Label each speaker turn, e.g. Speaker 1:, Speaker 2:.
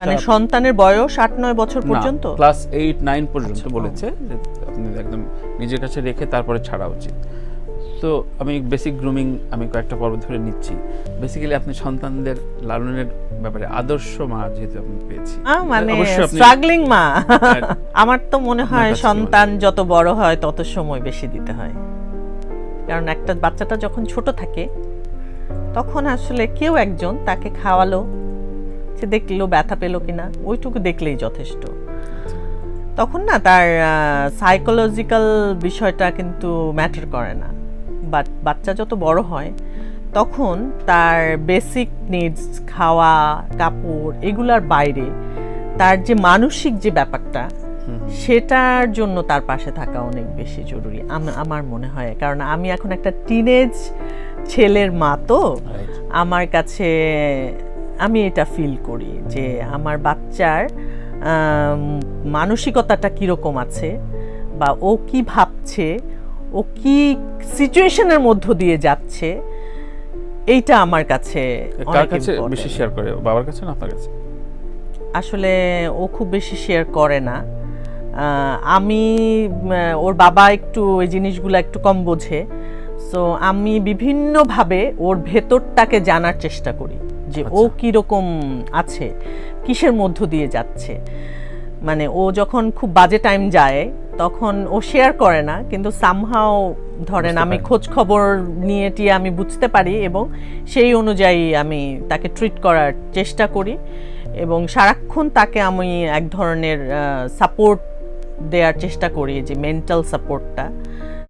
Speaker 1: মানে সন্তানের বয়স 8-9 বছর পর্যন্ত,
Speaker 2: ক্লাস 8-9 পর্যন্ত বলেছে যে আপনি একদম নিজের কাছে রেখে তারপরে ছাড়া উচিত। তো আমি বেসিক গ্রুমিং আমি কয়েকটা পর্ব ধরে নিচ্ছি। বেসিক্যালি আপনি সন্তানদের লালনের ব্যাপারে আদর্শ মা যেহেতু আপনি পেয়েছি,
Speaker 1: মানে স্ট্রাগলিং মা। আমার তো মনে হয় সন্তান যত বড় হয় তত সময় বেশি দিতে হয়, কারণ একটা বাচ্চাটা যখন ছোট থাকে তখন আসলে কেউ একজন তাকে খাওয়ালো, সে দেখলো ব্যথা পেলো কিনা, ওইটুকু দেখলেই যথেষ্ট। তখন না তার সাইকোলজিক্যাল বিষয়টা কিন্তু ম্যাটার করে না। বাট বাচ্চা যত বড় হয় তখন তার বেসিক নিডস, খাওয়া, কাপড়, এগুলার বাইরে তার যে মানসিক যে ব্যাপারটা, সেটার জন্য তার পাশে থাকা অনেক বেশি জরুরি আমার মনে হয়। কারণ আমি এখন একটা টিনেজ ছেলের মা, তো আমার কাছে আমি এটা ফিল করি যে আমার বাচ্চার মানসিকতাটা কীরকম আছে, বা ও কি ভাবছে, ও কি সিচুয়েশনের মধ্য দিয়ে যাচ্ছে, এইটা আমার কাছে
Speaker 2: কার কাছে বেশি শেয়ার করে, বাবার কাছে না আপনার কাছে?
Speaker 1: আসলে ও খুব বেশি শেয়ার করে না। আমি ওর বাবা একটু এই জিনিসগুলো একটু কম বোঝে, সো আমি বিভিন্নভাবে ওর ভেতরটাকে জানার চেষ্টা করি যে ও কীরকম আছে, কিসের মধ্য দিয়ে যাচ্ছে। মানে ও যখন খুব বাজে টাইম যায় তখন ও শেয়ার করে না, কিন্তু সামহাও ধরেন আমি খোঁজ খবর নিয়ে টিয়ে আমি বুঝতে পারি এবং সেই অনুযায়ী আমি তাকে ট্রিট করার চেষ্টা করি, এবং সারাক্ষণ তাকে আমি এক ধরনের সাপোর্ট দেওয়ার চেষ্টা করি, যে মেন্টাল সাপোর্টটা।